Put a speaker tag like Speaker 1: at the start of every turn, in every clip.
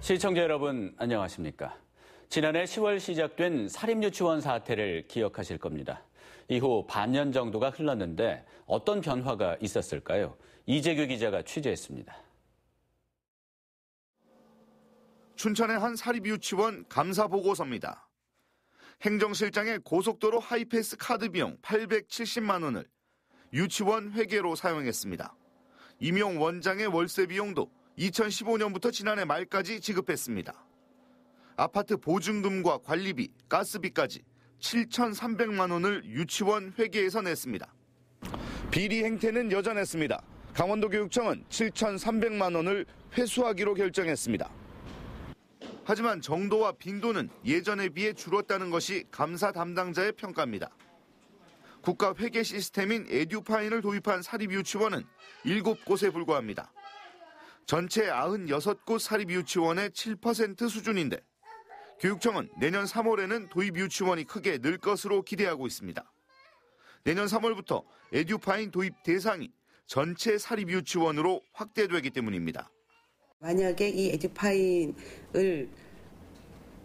Speaker 1: 시청자 여러분 안녕하십니까? 지난해 10월 시작된 사립유치원 사태를 기억하실 겁니다. 이후 반년 정도가 흘렀는데 어떤 변화가 있었을까요? 이재규 기자가 취재했습니다.
Speaker 2: 춘천의 한 사립유치원 감사 보고서입니다. 행정실장의 고속도로 하이패스 카드 비용 870만 원을 유치원 회계로 사용했습니다. 임용 원장의 월세 비용도 2015년부터 지난해 말까지 지급했습니다. 아파트 보증금과 관리비, 가스비까지 7,300만 원을 유치원 회계에서 냈습니다. 비리 행태는 여전했습니다. 강원도교육청은 7,300만 원을 회수하기로 결정했습니다. 하지만 정도와 빈도는 예전에 비해 줄었다는 것이 감사 담당자의 평가입니다. 국가 회계 시스템인 에듀파인을 도입한 사립유치원은 7곳에 불과합니다. 전체 96곳 사립유치원의 7% 수준인데 교육청은 내년 3월에는 도입 유치원이 크게 늘 것으로 기대하고 있습니다. 내년 3월부터 에듀파인 도입 대상이 전체 사립유치원으로 확대되기 때문입니다.
Speaker 3: 만약에 이 에듀파인을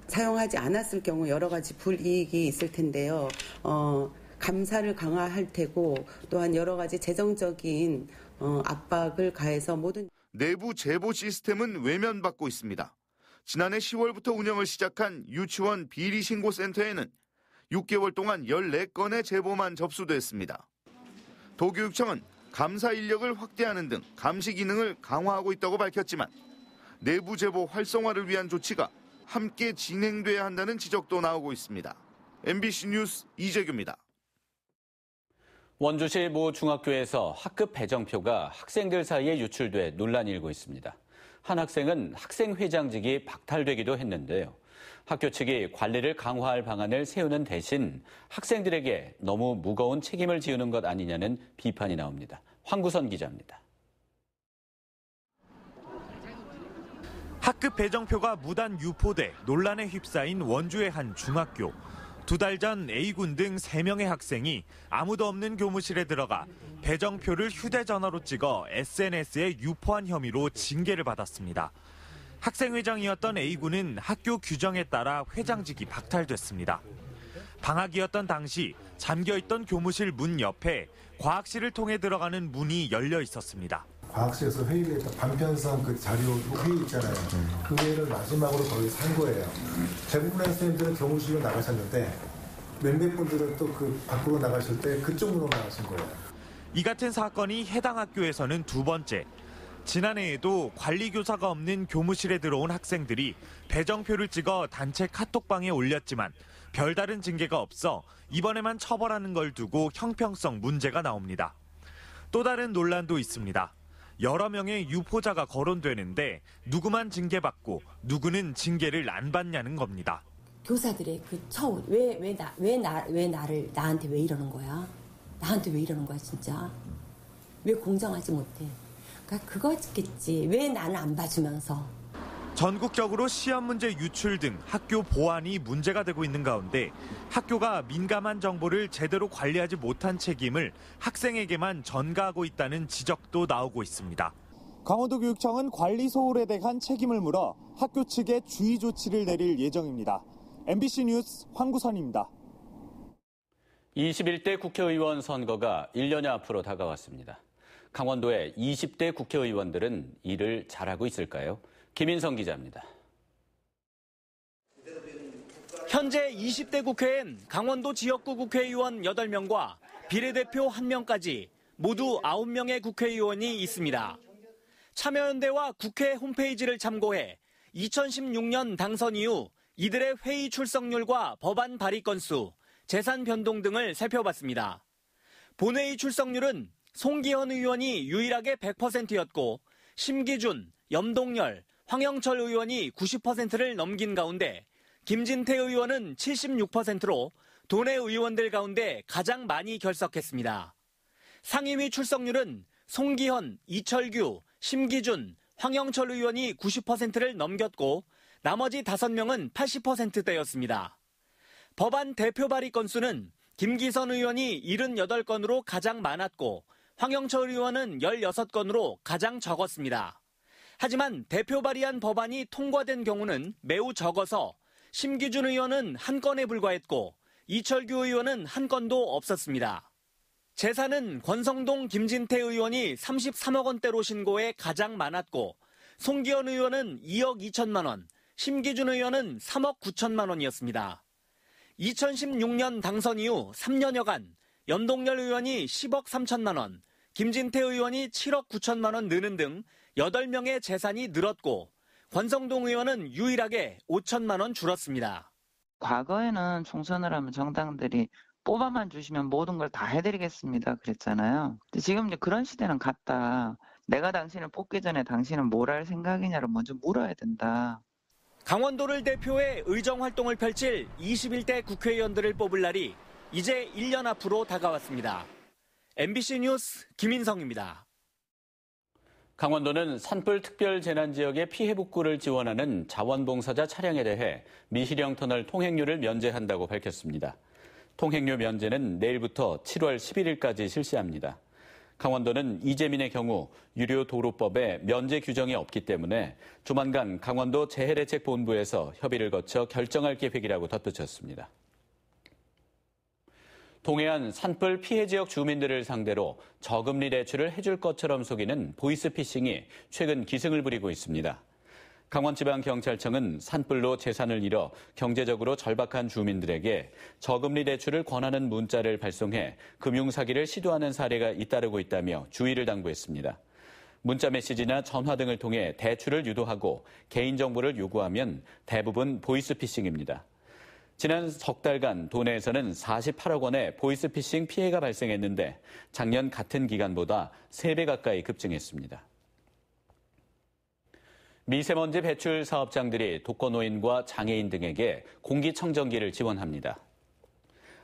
Speaker 3: 사용하지 않았을 경우 여러 가지 불이익이 있을 텐데요. 감사를 강화할 테고 또한 여러 가지 재정적인 압박을 가해서 모든
Speaker 2: 내부 제보 시스템은 외면받고 있습니다. 지난해 10월부터 운영을 시작한 유치원 비리신고센터에는 6개월 동안 14건의 제보만 접수됐습니다. 도교육청은 감사 인력을 확대하는 등 감시 기능을 강화하고 있다고 밝혔지만 내부 제보 활성화를 위한 조치가 함께 진행돼야 한다는 지적도 나오고 있습니다. MBC 뉴스 이재규입니다.
Speaker 1: 원주시 모 중학교에서 학급 배정표가 학생들 사이에 유출돼 논란이 일고 있습니다. 한 학생은 학생회장직이 박탈되기도 했는데요. 학교 측이 관리를 강화할 방안을 세우는 대신 학생들에게 너무 무거운 책임을 지우는 것 아니냐는 비판이 나옵니다. 황구선 기자입니다.
Speaker 4: 학급 배정표가 무단 유포돼 논란에 휩싸인 원주의 한 중학교. 2달 전 A군 등 3명의 학생이 아무도 없는 교무실에 들어가 배정표를 휴대전화로 찍어 SNS에 유포한 혐의로 징계를 받았습니다. 학생회장이었던 A군은 학교 규정에 따라 회장직이 박탈됐습니다. 방학이었던 당시 잠겨있던 교무실 문 옆에 과학실을 통해 들어가는 문이 열려 있었습니다.
Speaker 5: 과학실에서 회의했던 반편성 그 자료 회의 있잖아요. 그 회의를 마지막으로 거기서 한 거예요. 대부분의 선생님들은 교무실로 나가셨는데 몇몇 분들은 또 그 밖으로 나가실 때 그쪽으로 나가신 거예요.
Speaker 4: 이 같은 사건이 해당 학교에서는 2번째. 지난해에도 관리교사가 없는 교무실에 들어온 학생들이 배정표를 찍어 단체 카톡방에 올렸지만 별다른 징계가 없어 이번에만 처벌하는 걸 두고 형평성 문제가 나옵니다. 또 다른 논란도 있습니다. 여러 명의 유포자가 거론되는데 누구만 징계받고 누구는 징계를 안 받냐는 겁니다.
Speaker 6: 교사들의 그 처우, 왜 나한테 왜 이러는 거야? 나한테 왜 이러는 거야, 진짜? 왜 공정하지 못해? 그러니까 그거겠지. 왜 나는 안 봐주면서.
Speaker 4: 전국적으로 시험 문제 유출 등 학교 보안이 문제가 되고 있는 가운데 학교가 민감한 정보를 제대로 관리하지 못한 책임을 학생에게만 전가하고 있다는 지적도 나오고 있습니다.
Speaker 7: 강원도교육청은 관리 소홀에 대한 책임을 물어 학교 측에 주의 조치를 내릴 예정입니다. MBC 뉴스 황구선입니다.
Speaker 1: 21대 국회의원 선거가 1년여 앞으로 다가왔습니다. 강원도의 20대 국회의원들은 일을 잘하고 있을까요? 김인성 기자입니다.
Speaker 8: 현재 20대 국회엔 강원도 지역구 국회의원 8명과 비례대표 1명까지 모두 9명의 국회의원이 있습니다. 참여연대와 국회 홈페이지를 참고해 2016년 당선 이후 이들의 회의 출석률과 법안 발의 건수, 재산 변동 등을 살펴봤습니다. 본회의 출석률은 송기현 의원이 유일하게 100%였고 심기준, 염동열, 황영철 의원이 90%를 넘긴 가운데 김진태 의원은 76%로 도내 의원들 가운데 가장 많이 결석했습니다. 상임위 출석률은 송기현, 이철규, 심기준, 황영철 의원이 90%를 넘겼고 나머지 5명은 80%대였습니다. 법안 대표 발의 건수는 김기선 의원이 78건으로 가장 많았고 황영철 의원은 16건으로 가장 적었습니다. 하지만 대표 발의한 법안이 통과된 경우는 매우 적어서 심기준 의원은 한 건에 불과했고 이철규 의원은 한 건도 없었습니다. 재산은 권성동 김진태 의원이 33억 원대로 신고해 가장 많았고 송기현 의원은 2억 2천만 원, 심기준 의원은 3억 9천만 원이었습니다. 2016년 당선 이후 3년여간 연동열 의원이 10억 3천만 원, 김진태 의원이 7억 9천만 원 느는 등 8명의 재산이 늘었고 권성동 의원은 유일하게 5천만 원 줄었습니다.
Speaker 9: 과거에는 총선을 하면 정당들이 뽑아만 주시면 모든 걸 다 해드리겠습니다 그랬잖아요. 근데 지금 이제 그런 시대는 갔다. 내가 당신을 뽑기 전에 당신은 뭘 할 생각이냐를 먼저 물어야 된다.
Speaker 8: 강원도를 대표해 의정활동을 펼칠 21대 국회의원들을 뽑을 날이 이제 1년 앞으로 다가왔습니다. MBC 뉴스 김인성입니다.
Speaker 1: 강원도는 산불 특별 재난 지역의 피해 복구를 지원하는 자원봉사자 차량에 대해 미시령 터널 통행료를 면제한다고 밝혔습니다. 통행료 면제는 내일부터 7월 11일까지 실시합니다. 강원도는 이재민의 경우 유료도로법에 면제 규정이 없기 때문에 조만간 강원도 재해대책본부에서 협의를 거쳐 결정할 계획이라고 덧붙였습니다. 동해안 산불 피해 지역 주민들을 상대로 저금리 대출을 해줄 것처럼 속이는 보이스피싱이 최근 기승을 부리고 있습니다. 강원지방경찰청은 산불로 재산을 잃어 경제적으로 절박한 주민들에게 저금리 대출을 권하는 문자를 발송해 금융사기를 시도하는 사례가 잇따르고 있다며 주의를 당부했습니다. 문자 메시지나 전화 등을 통해 대출을 유도하고 개인정보를 요구하면 대부분 보이스피싱입니다. 지난 석 달간 도내에서는 48억 원의 보이스피싱 피해가 발생했는데 작년 같은 기간보다 3배 가까이 급증했습니다. 미세먼지 배출 사업장들이 독거노인과 장애인 등에게 공기청정기를 지원합니다.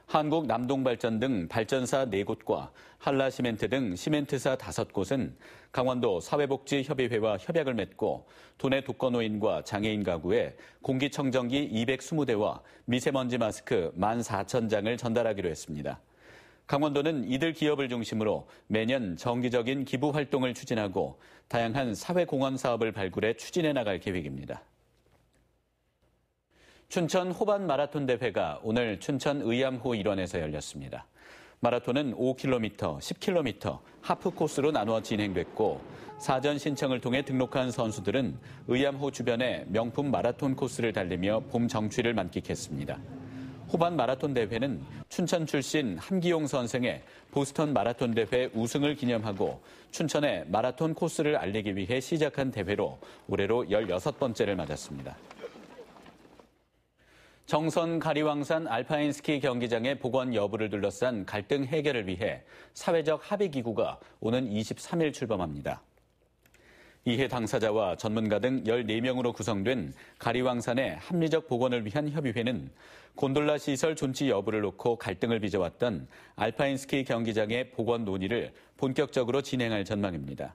Speaker 1: 한국 남동발전 등 발전사 4곳과 한라시멘트 등 시멘트사 5곳은 강원도 사회복지협의회와 협약을 맺고 도내 독거노인과 장애인 가구에 공기청정기 220대와 미세먼지 마스크 14,000장을 전달하기로 했습니다. 강원도는 이들 기업을 중심으로 매년 정기적인 기부 활동을 추진하고 다양한 사회공헌 사업을 발굴해 추진해 나갈 계획입니다. 춘천 호반 마라톤 대회가 오늘 춘천 의암호 일원에서 열렸습니다. 마라톤은 5km, 10km 하프 코스로 나누어 진행됐고 사전 신청을 통해 등록한 선수들은 의암호 주변의 명품 마라톤 코스를 달리며 봄 정취를 만끽했습니다. 호반 마라톤 대회는 춘천 출신 함기용 선생의 보스턴 마라톤 대회 우승을 기념하고 춘천의 마라톤 코스를 알리기 위해 시작한 대회로 올해로 16번째를 맞았습니다. 정선 가리왕산 알파인 스키 경기장의 복원 여부를 둘러싼 갈등 해결을 위해 사회적 합의기구가 오는 23일 출범합니다. 이해 당사자와 전문가 등 14명으로 구성된 가리왕산의 합리적 복원을 위한 협의회는 곤돌라 시설 존치 여부를 놓고 갈등을 빚어왔던 알파인 스키 경기장의 복원 논의를 본격적으로 진행할 전망입니다.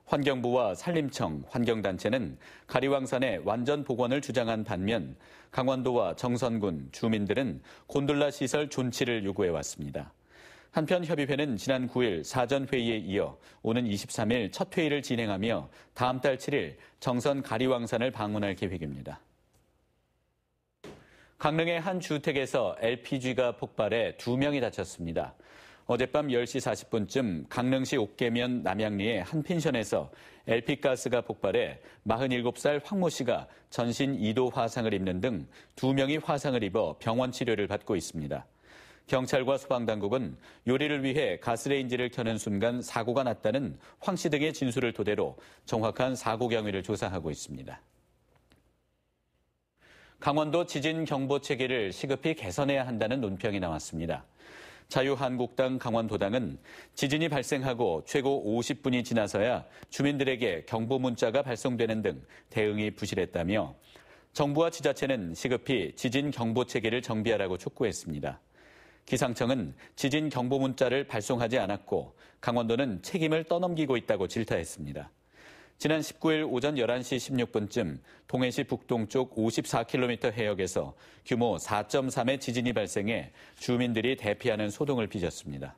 Speaker 1: 환경부와 산림청, 환경단체는 가리왕산의 완전 복원을 주장한 반면 강원도와 정선군, 주민들은 곤돌라 시설 존치를 요구해왔습니다. 한편 협의회는 지난 9일 사전회의에 이어 오는 23일 첫 회의를 진행하며 다음 달 7일 정선 가리왕산을 방문할 계획입니다. 강릉의 한 주택에서 LPG가 폭발해 2명이 다쳤습니다. 어젯밤 10시 40분쯤 강릉시 옥계면 남양리의 한 펜션에서 LP가스가 폭발해 47살 황모 씨가 전신 2도 화상을 입는 등 2명이 화상을 입어 병원 치료를 받고 있습니다. 경찰과 소방당국은 요리를 위해 가스레인지를 켜는 순간 사고가 났다는 황 씨 등의 진술을 토대로 정확한 사고 경위를 조사하고 있습니다. 강원도 지진 경보 체계를 시급히 개선해야 한다는 논평이 나왔습니다. 자유한국당 강원도당은 지진이 발생하고 최고 50분이 지나서야 주민들에게 경보 문자가 발송되는 등 대응이 부실했다며 정부와 지자체는 시급히 지진 경보 체계를 정비하라고 촉구했습니다. 기상청은 지진 경보 문자를 발송하지 않았고 강원도는 책임을 떠넘기고 있다고 질타했습니다. 지난 19일 오전 11시 16분쯤 동해시 북동쪽 54km 해역에서 규모 4.3의 지진이 발생해 주민들이 대피하는 소동을 빚었습니다.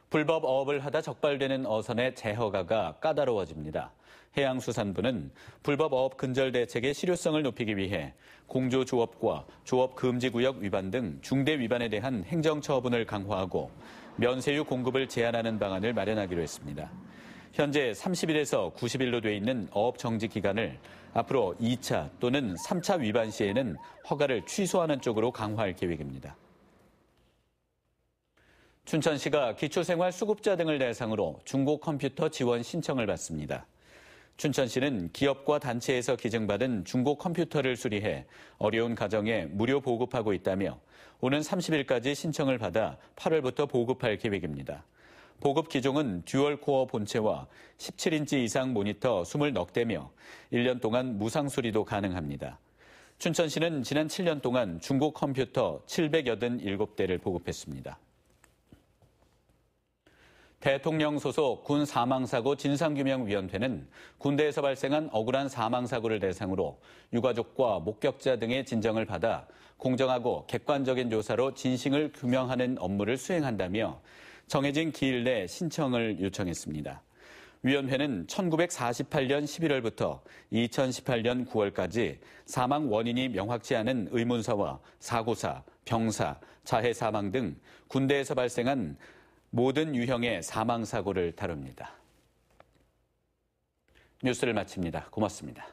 Speaker 1: 불법 어업을 하다 적발되는 어선의 재허가가 까다로워집니다. 해양수산부는 불법 어업 근절 대책의 실효성을 높이기 위해 공조조업과 조업금지구역 위반 등 중대 위반에 대한 행정처분을 강화하고 면세유 공급을 제한하는 방안을 마련하기로 했습니다. 현재 30일에서 90일로 돼 있는 어업 정지 기간을 앞으로 2차 또는 3차 위반 시에는 허가를 취소하는 쪽으로 강화할 계획입니다. 춘천시가 기초생활수급자 등을 대상으로 중고 컴퓨터 지원 신청을 받습니다. 춘천시는 기업과 단체에서 기증받은 중고 컴퓨터를 수리해 어려운 가정에 무료 보급하고 있다며 오는 30일까지 신청을 받아 8월부터 보급할 계획입니다. 보급 기종은 듀얼코어 본체와 17인치 이상 모니터 20넉대며 1년 동안 무상 수리도 가능합니다. 춘천시는 지난 7년 동안 중고 컴퓨터 787대를 보급했습니다. 대통령 소속 군 사망사고 진상규명위원회는 군대에서 발생한 억울한 사망사고를 대상으로 유가족과 목격자 등의 진정을 받아 공정하고 객관적인 조사로 진실을 규명하는 업무를 수행한다며 정해진 기일 내 신청을 요청했습니다. 위원회는 1948년 11월부터 2018년 9월까지 사망 원인이 명확치 않은 의문사와 사고사, 병사, 자해 사망 등 군대에서 발생한 모든 유형의 사망사고를 다룹니다. 뉴스를 마칩니다. 고맙습니다.